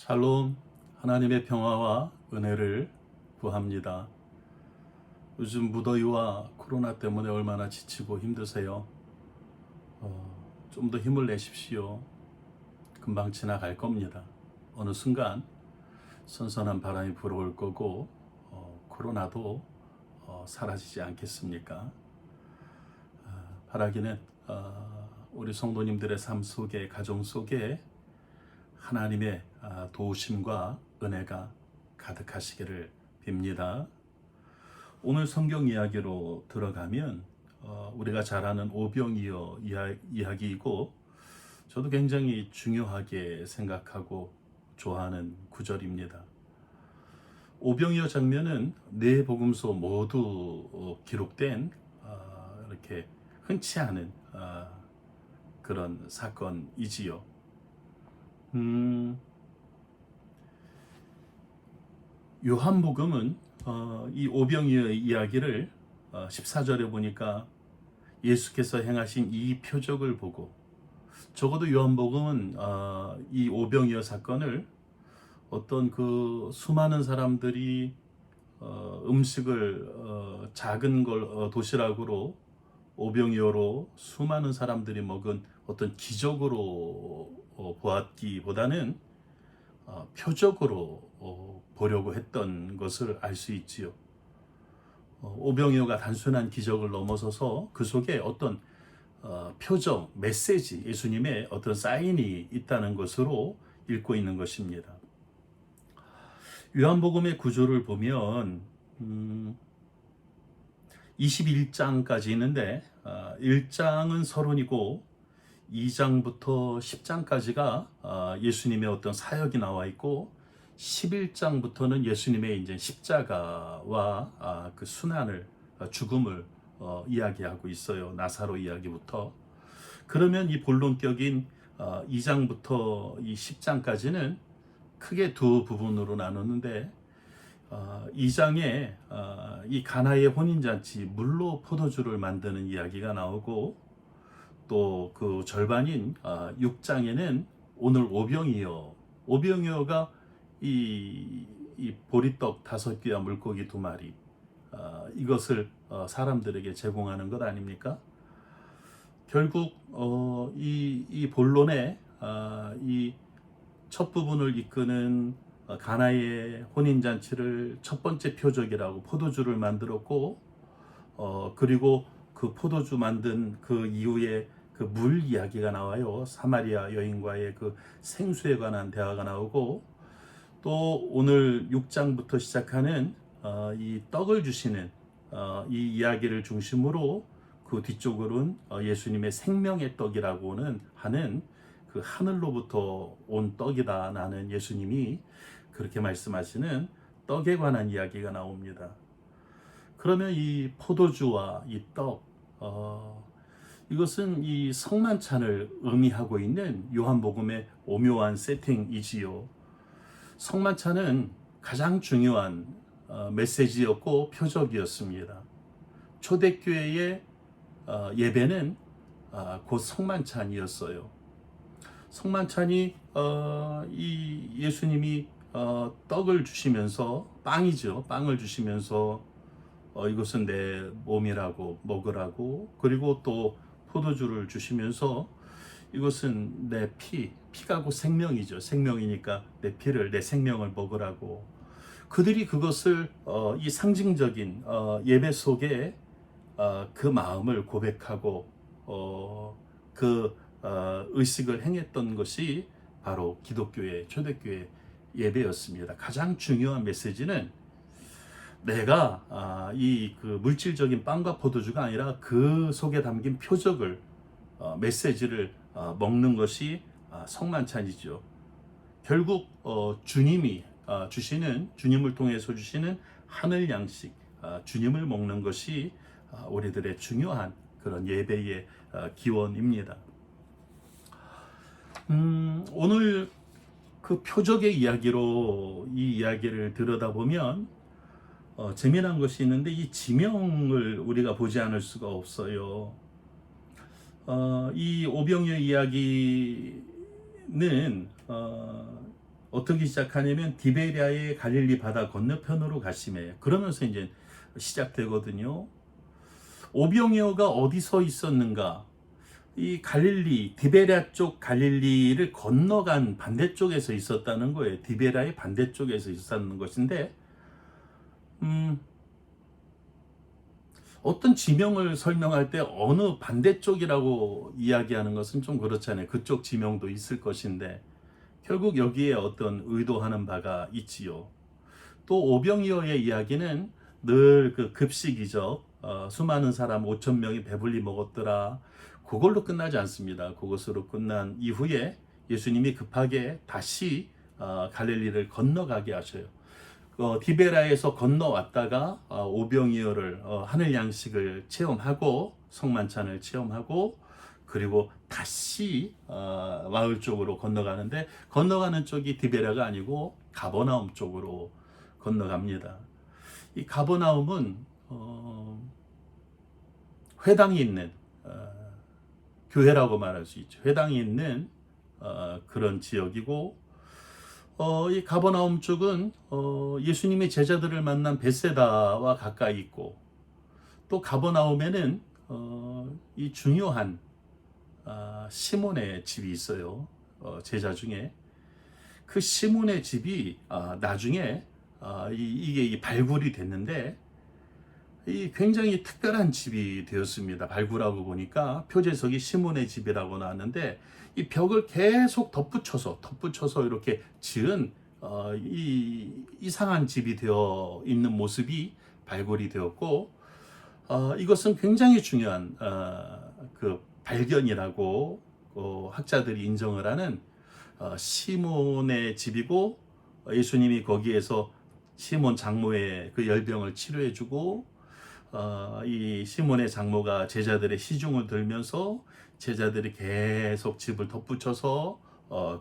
샬롬, 하나님의 평화와 은혜를 구합니다. 요즘 무더위와 코로나 때문에 얼마나 지치고 힘드세요? 좀 더 힘을 내십시오. 금방 지나갈 겁니다. 어느 순간 선선한 바람이 불어올 거고 코로나도 사라지지 않겠습니까? 바라기는 우리 성도님들의 삶 속에, 가정 속에 하나님의 도우심과 은혜가 가득하시기를 빕니다. 오늘 성경 이야기로 들어가면 우리가 잘 아는 오병이어 이야기이고 저도 굉장히 중요하게 생각하고 좋아하는 구절입니다. 오병이어 장면은 네 복음서 모두 기록된 이렇게 흔치 않은 그런 사건이지요. 요한복음은 이 오병이어의 이야기를 14절에 보니까 예수께서 행하신 이 표적을 보고, 적어도 요한복음은 이 오병이어 사건을 어떤 그 수많은 사람들이 음식을 작은 걸 도시락으로 오병이어로 수많은 사람들이 먹은 어떤 기적으로 보았기보다는 표적으로 보려고 했던 것을 알 수 있지요. 오병이어가 단순한 기적을 넘어서서 그 속에 어떤 표적, 메시지, 예수님의 어떤 사인이 있다는 것으로 읽고 있는 것입니다. 요한복음의 구조를 보면 21장까지 있는데 1장은 서론이고 2장부터 10장까지가 예수님의 어떤 사역이 나와 있고 11장부터는 예수님의 이제 십자가와 그 순환을, 죽음을 이야기하고 있어요. 나사로 이야기부터. 그러면 이 본론격인 2장부터 이 10장까지는 크게 두 부분으로 나누는데 2장에 이 가나의 혼인잔치, 물로 포도주를 만드는 이야기가 나오고 또 그 절반인 6장에는 오늘 오병이어가 이 보리떡 5개와 물고기 2마리 이것을 사람들에게 제공하는 것 아닙니까? 결국 이 본론에 이 첫 부분을 이끄는 가나의 혼인잔치를 첫 번째 표적이라고 포도주를 만들었고 그리고 그 포도주 만든 그 이후에 그 물 이야기가 나와요. 사마리아 여인과의 그 생수에 관한 대화가 나오고 또 오늘 6장부터 시작하는 이 떡을 주시는 이 이야기를 중심으로 그 뒤쪽으로는 예수님의 생명의 떡이라고는 하는 그 하늘로부터 온 떡이다 나는 예수님이 그렇게 말씀하시는 떡에 관한 이야기가 나옵니다. 그러면 이 포도주와 이 떡, 이것은 이 성만찬을 의미하고 있는 요한복음의 오묘한 세팅이지요. 성만찬은 가장 중요한 메시지였고 표적이었습니다. 초대교회의 예배는 곧 성만찬이었어요. 성만찬이 이 예수님이 떡을 주시면서 빵이죠. 빵을 주시면서 이것은 내 몸이라고 먹으라고, 그리고 또 포도주를 주시면서 이것은 내 피가 곧 생명이죠. 생명이니까 내 피를, 내 생명을 먹으라고. 그들이 그것을 이 상징적인 예배 속에 그 마음을 고백하고 그 의식을 행했던 것이 바로 기독교의 초대교회 예배였습니다. 가장 중요한 메시지는 내가 이 그 물질적인 빵과 포도주가 아니라 그 속에 담긴 표적을 메시지를 먹는 것이 성만찬이죠. 결국 주님이 주님을 통해서 주시는 하늘 양식, 주님을 먹는 것이 우리들의 중요한 그런 예배의 기원입니다. 오늘 그 표적의 이야기로 이 이야기를 들여다보면 재미난 것이 있는데 이 지명을 우리가 보지 않을 수가 없어요. 이 오병이어 이야기는 어떻게 시작하냐면 디베리아의 갈릴리 바다 건너편으로 가시매. 그러면서 이제 시작되거든요. 오병이어가 어디서 있었는가? 이 갈릴리, 디베랴 쪽 갈릴리를 건너간 반대쪽에서 있었다는 거예요. 디베랴의 반대쪽에서 있었다는 것인데, 어떤 지명을 설명할 때 어느 반대쪽이라고 이야기하는 것은 좀 그렇잖아요. 그쪽 지명도 있을 것인데, 결국 여기에 어떤 의도하는 바가 있지요. 또 오병이어의 이야기는 늘 그 급식이죠. 수많은 사람 5천 명이 배불리 먹었더라. 그걸로 끝나지 않습니다. 그것으로 끝난 이후에 예수님이 급하게 다시 갈릴리를 건너가게 하셔요. 디베라에서 건너왔다가 오병이어를 하늘 양식을 체험하고 성만찬을 체험하고 그리고 다시 마을 쪽으로 건너가는데 건너가는 쪽이 디베라가 아니고 가버나움 쪽으로 건너갑니다. 이 가버나움은 회당이 있는 교회라고 말할 수 있죠. 회당이 있는 그런 지역이고 이 가버나움 쪽은 예수님의 제자들을 만난 벳세다와 가까이 있고 또 가버나움에는 이 중요한 시몬의 집이 있어요. 제자 중에 그 시몬의 집이 나중에 이게 발굴이 됐는데 이 굉장히 특별한 집이 되었습니다. 발굴하고 보니까 표제석이 시몬의 집이라고 나왔는데 이 벽을 계속 덧붙여서 이렇게 지은 이 이상한 집이 되어 있는 모습이 발굴이 되었고 이것은 굉장히 중요한 그 발견이라고 학자들이 인정을 하는 시몬의 집이고 예수님이 거기에서 시몬 장모의 그 열병을 치료해주고 이 시몬의 장모가 제자들의 시중을 들면서 제자들이 계속 집을 덧붙여서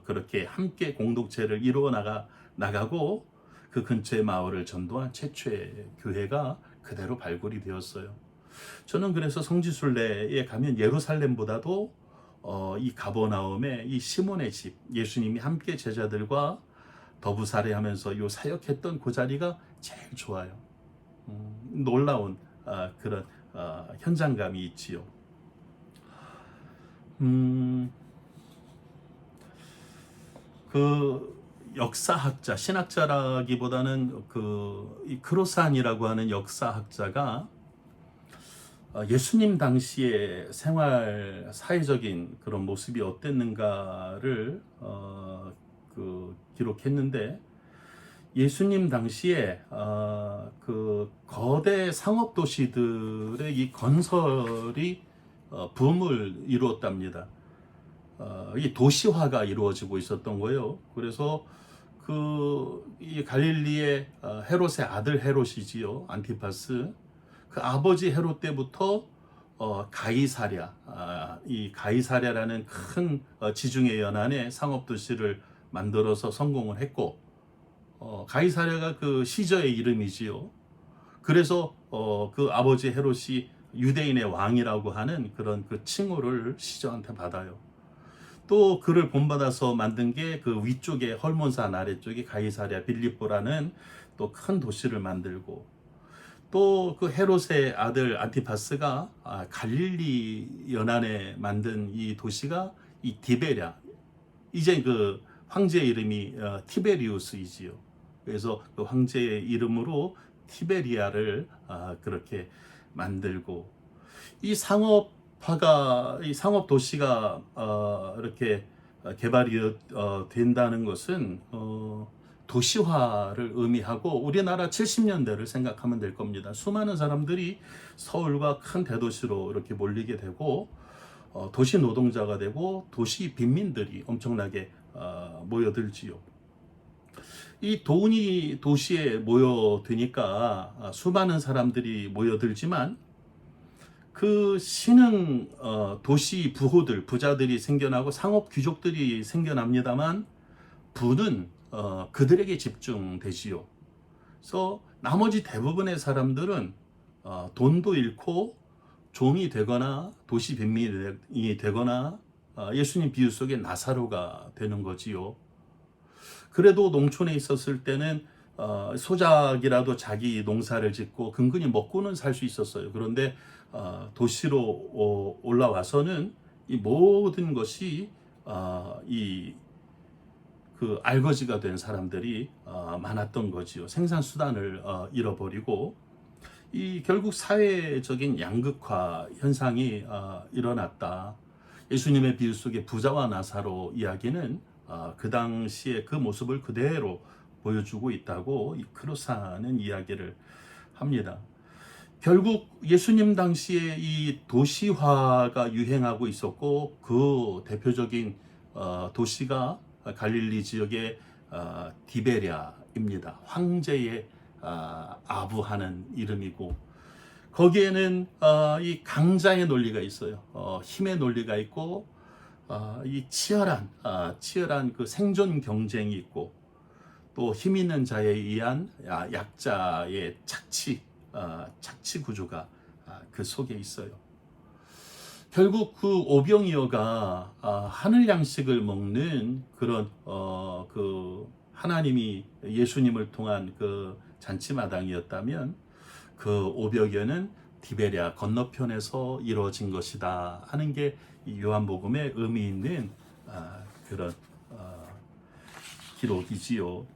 그렇게 함께 공동체를 이루어 나가고 그 근처의 마을을 전도한 최초의 교회가 그대로 발굴이 되었어요. 저는 그래서 성지순례에 가면 예루살렘보다도 이 가버나움의 이 시몬의 집, 예수님이 함께 제자들과 더부살이하면서 요 사역했던 그 자리가 제일 좋아요. 놀라운 그런 현장감이 있지요. 그 역사학자, 신학자라기보다는 이 크로산이라고 하는 역사학자가 예수님 당시의 생활 사회적인 그런 모습이 어땠는가를 기록했는데 예수님 당시에 그 거대 상업 도시들의 이 건설이 붐을 이루었답니다. 이 도시화가 이루어지고 있었던 거예요. 그래서 이 갈릴리의 헤롯의 아들 헤롯이지요, 안티파스. 그 아버지 헤롯 때부터 가이사랴, 이 가이사랴라는 큰 지중해 연안에 상업 도시를 만들어서 성공을 했고, 가이사랴가 그 시저의 이름이지요. 그래서 그 아버지 헤롯이 유대인의 왕이라고 하는 그런 그 칭호를 시저한테 받아요. 또 그를 본받아서 만든 게 그 위쪽에 헐몬산 아래쪽에 가이사랴 빌립보라는 또 큰 도시를 만들고 또 그 헤롯의 아들 안티파스가 갈릴리 연안에 만든 이 도시가 이 디베랴, 이제 그 황제의 이름이 티베리우스이지요. 그래서 그 황제의 이름으로 티베리아를 그렇게 만들고 이 상업 도시가 이렇게 개발이 된다는 것은 도시화를 의미하고 우리나라 70년대를 생각하면 될 겁니다. 수많은 사람들이 서울과 큰 대도시로 이렇게 몰리게 되고 도시 노동자가 되고 도시 빈민들이 엄청나게 모여들지요. 이 돈이 도시에 모여드니까 수많은 사람들이 모여들지만 그 신흥 도시 부자들이 생겨나고 상업 귀족들이 생겨납니다만 부는 그들에게 집중되지요. 그래서 나머지 대부분의 사람들은 돈도 잃고 종이 되거나 도시 빈민이 되거나 예수님 비유 속의 나사로가 되는 거지요. 그래도 농촌에 있었을 때는 소작이라도 자기 농사를 짓고 근근히 먹고는 살 수 있었어요. 그런데 도시로 올라와서는 이 모든 것이 이 그 알거지가 된 사람들이 많았던 거지요. 생산 수단을 잃어버리고 이 결국 사회적인 양극화 현상이 일어났다. 예수님의 비유 속의 부자와 나사로 이야기는 그 당시의 그 모습을 그대로 보여주고 있다고 이 크루사는 이야기를 합니다. 결국 예수님 당시에 이 도시화가 유행하고 있었고 그 대표적인 도시가 갈릴리 지역의 디베랴입니다. 황제의 아부하는 이름이고 거기에는 이 강자의 논리가 있어요. 힘의 논리가 있고 이 치열한 그 생존 경쟁이 있고 또 힘 있는 자에 의한 약자의 착취 구조가 그 속에 있어요. 결국 그 오병이어가 하늘 양식을 먹는 그런 그 하나님이 예수님을 통한 그 잔치마당이었다면 그 오병이어는 디베랴 건너편에서 이루어진 것이다 하는 게 요한복음의 의미 있는 그런 기록이지요.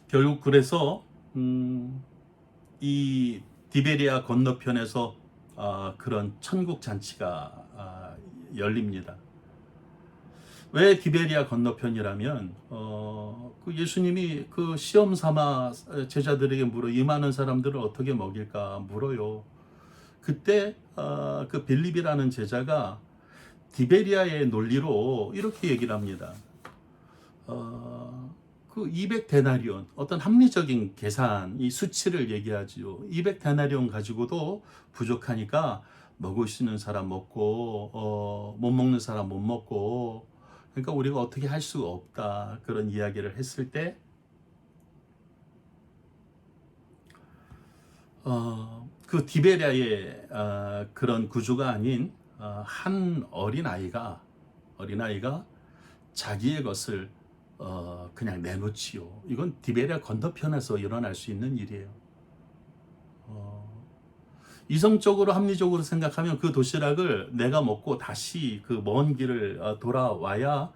결국 그래서 이 디베리아 건너편에서 그런 천국 잔치가 열립니다. 왜 디베리아 건너편이라면 그 예수님이 그 시험 삼아 제자들에게 물어 이 많은 사람들을 어떻게 먹일까 물어요. 그때 그 빌립이라는 제자가 디베리아의 논리로 이렇게 얘기를 합니다. 그 200데나리온 어떤 합리적인 계산 이 수치를 얘기하지요. 200데나리온 가지고도 부족하니까 먹을 수 있는 사람 먹고 못 먹는 사람 못 먹고 그러니까 우리가 어떻게 할 수가 없다 그런 이야기를 했을 때 그 디베랴의 그런 구조가 아닌 한 어린아이가 자기의 것을 그냥 내놓지요. 이건 디베랴 건너편에서 일어날 수 있는 일이에요. 이성적으로 합리적으로 생각하면 그 도시락을 내가 먹고 다시 그 먼 길을 돌아와야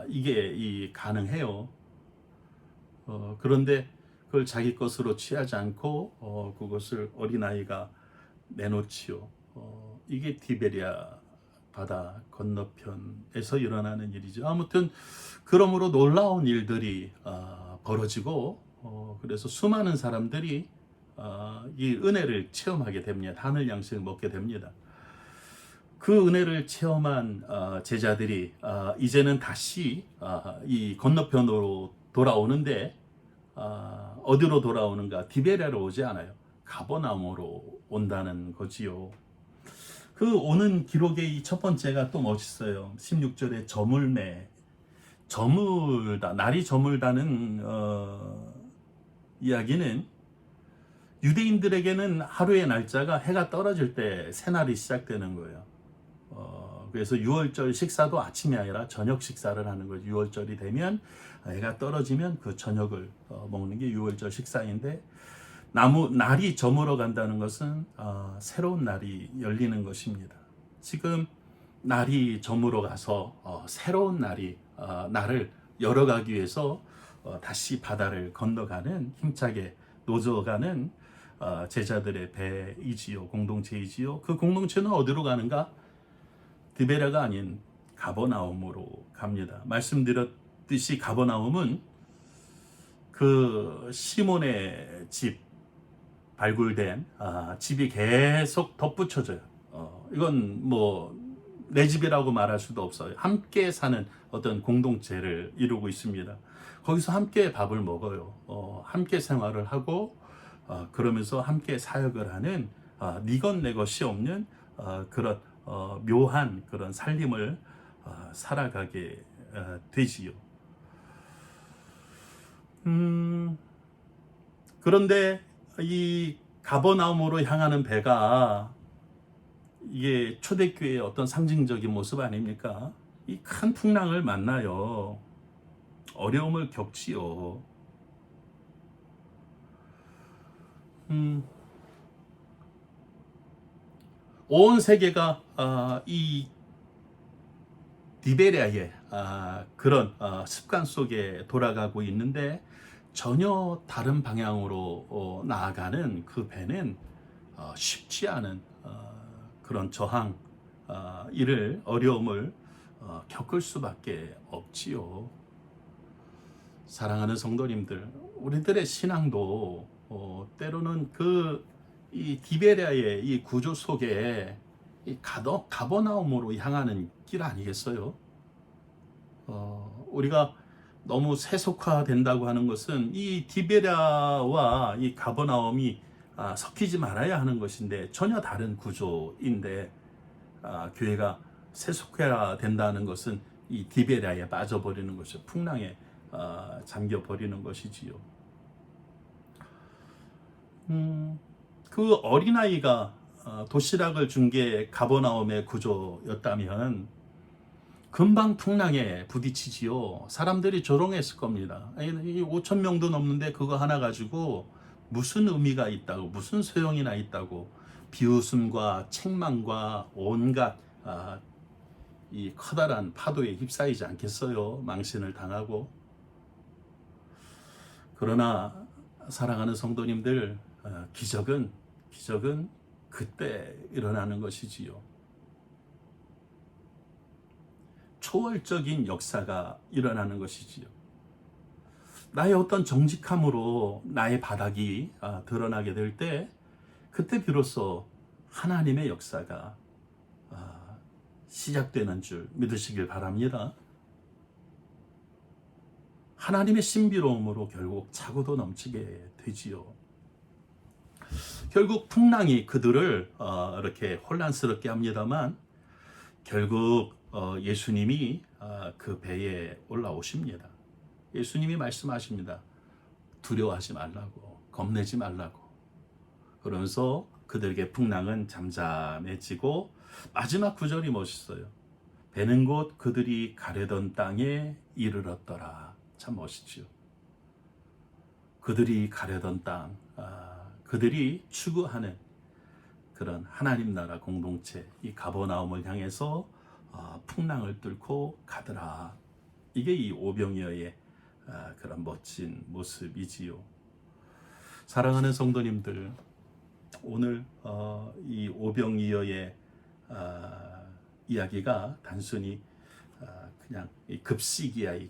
이게 가능해요. 그런데 그걸 자기 것으로 취하지 않고 그것을 어린아이가 내놓지요. 이게 디베랴 바다 건너편에서 일어나는 일이죠. 아무튼 그러므로 놀라운 일들이 벌어지고 그래서 수많은 사람들이 이 은혜를 체험하게 됩니다. 하늘 양식을 먹게 됩니다. 그 은혜를 체험한 제자들이 이제는 다시 이 건너편으로 돌아오는데 어디로 돌아오는가? 디베랴로 오지 않아요. 가버나움으로 온다는 거지요. 그 오는 기록의 이 첫 번째가 또 멋있어요. 16절에 저물다. 날이 저물다는 이야기는 유대인들에게는 하루의 날짜가 해가 떨어질 때 새날이 시작되는 거예요. 그래서 6월절 식사도 아침이 아니라 저녁 식사를 하는 거죠. 6월절이 되면 해가 떨어지면 그 저녁을 먹는 게 6월절 식사인데 날이 저물어 간다는 것은 새로운 날이 열리는 것입니다. 지금 날이 저물어 가서 새로운 날을 열어가기 위해서 다시 바다를 건너가는 힘차게 노져가는 제자들의 배이지요. 공동체이지요. 그 공동체는 어디로 가는가? 디베랴가 아닌 가버나움으로 갑니다. 말씀드렸듯이 가버나움은 그 시몬의 집 발굴된 집이 계속 덧붙여져요. 이건 뭐 내 집이라고 말할 수도 없어요. 함께 사는 어떤 공동체를 이루고 있습니다. 거기서 함께 밥을 먹어요. 함께 생활을 하고 그러면서 함께 사역을 하는 니것 내 것이 없는 그런 묘한 그런 살림을 살아가게 되지요. 그런데 이 가버나움으로 향하는 배가 이게 초대교회의 어떤 상징적인 모습 아닙니까? 이 큰 풍랑을 만나요. 어려움을 겪지요. 온 세계가 이 디베리아의 그런 습관 속에 돌아가고 있는데 전혀 다른 방향으로 나아가는 그 배는 쉽지 않은 그런 저항, 어려움을 겪을 수밖에 없지요. 사랑하는 성도님들, 우리들의 신앙도 때로는 이 디베레아의 이 구조 속에 이 가버나움으로 향하는 길 아니겠어요? 우리가 너무 세속화된다고 하는 것은 이 디베레아와 이 가버나움이 섞이지 말아야 하는 것인데 전혀 다른 구조인데 교회가 세속화된다는 것은 이 디베레아에 빠져버리는 것이죠. 풍랑에 잠겨버리는 것이지요. 그 어린아이가 도시락을 준 게 가버나움의 구조였다면 금방 풍랑에 부딪히지요. 사람들이 조롱했을 겁니다. 5천 명도 넘는데 그거 하나 가지고 무슨 의미가 있다고, 무슨 소용이나 있다고 비웃음과 책망과 온갖 이 커다란 파도에 휩싸이지 않겠어요. 망신을 당하고. 그러나 사랑하는 성도님들, 기적은 그때 일어나는 것이지요. 초월적인 역사가 일어나는 것이지요. 나의 어떤 정직함으로 나의 바닥이 드러나게 될 때, 그때 비로소 하나님의 역사가 시작되는 줄 믿으시길 바랍니다. 하나님의 신비로움으로 결국 차고도 넘치게 되지요. 결국 풍랑이 그들을 이렇게 혼란스럽게 합니다만 결국 예수님이 그 배에 올라오십니다. 예수님이 말씀하십니다. 두려워하지 말라고, 겁내지 말라고. 그러면서 그들에게 풍랑은 잠잠해지고 마지막 구절이 멋있어요. 배는 곧 그들이 가려던 땅에 이르렀더라. 참 멋있죠. 그들이 가려던 땅, 그들이 추구하는 그런 하나님 나라 공동체, 이 가버나움을 향해서 풍랑을 뚫고 가더라. 이게 이 오병이어의 그런 멋진 모습이지요. 사랑하는 성도님들, 오늘 이 오병이어의 이야기가 단순히 그냥 급식 이야기,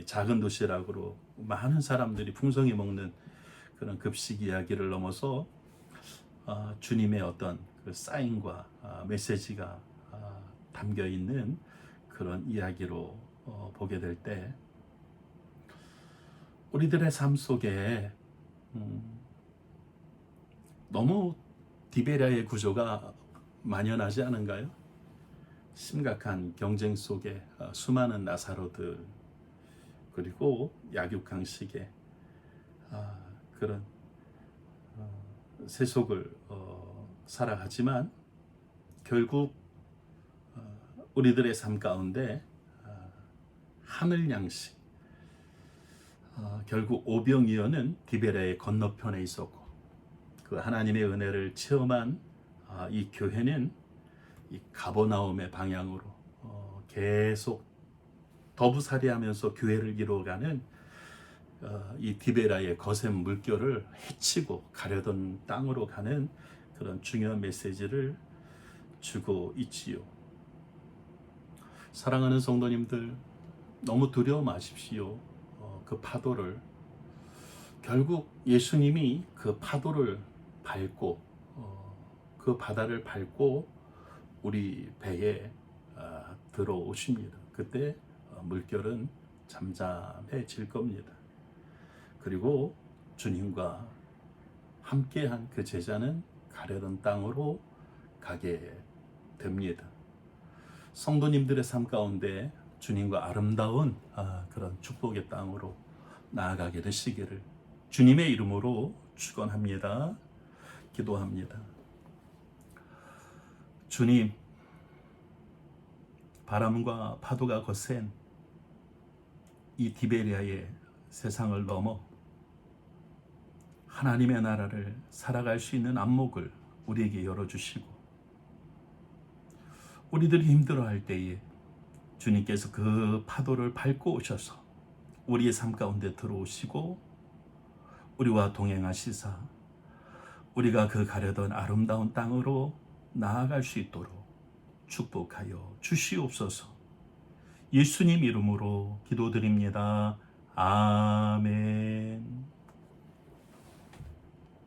작은 도시락으로 많은 사람들이 풍성히 먹는 그런 급식 이야기를 넘어서 주님의 어떤 그 사인과 메시지가 담겨 있는 그런 이야기로 보게 될 때 우리들의 삶 속에 너무 디베리아의 구조가 만연하지 않은가요? 심각한 경쟁 속에 수많은 나사로들, 그리고 약육강식의 그런 세속을 살아가지만 결국 우리들의 삶 가운데 하늘 양식, 결국 오병이어는 디베레의 건너편에 있었고 그 하나님의 은혜를 체험한 이 교회는 이 가버나움의 방향으로 계속 더부살이하면서 교회를 이루어가는 이 디베라의 거센 물결을 헤치고 가려던 땅으로 가는 그런 중요한 메시지를 주고 있지요. 사랑하는 성도님들, 너무 두려워 마십시오. 그 파도를. 결국 예수님이 그 파도를 밟고 그 바다를 밟고 우리 배에 들어오십니다. 그때 물결은 잠잠해질 겁니다. 그리고 주님과 함께한 그 제자는 가려던 땅으로 가게 됩니다. 성도님들의 삶 가운데 주님과 아름다운 그런 축복의 땅으로 나아가게 되시기를 주님의 이름으로 축원합니다. 기도합니다. 주님, 바람과 파도가 거센 이 디베리아의 세상을 넘어 하나님의 나라를 살아갈 수 있는 안목을 우리에게 열어주시고, 우리들이 힘들어할 때에 주님께서 그 파도를 밟고 오셔서 우리의 삶 가운데 들어오시고 우리와 동행하시사 우리가 그 가려던 아름다운 땅으로 나아갈 수 있도록 축복하여 주시옵소서. 예수님 이름으로 기도드립니다. 아멘.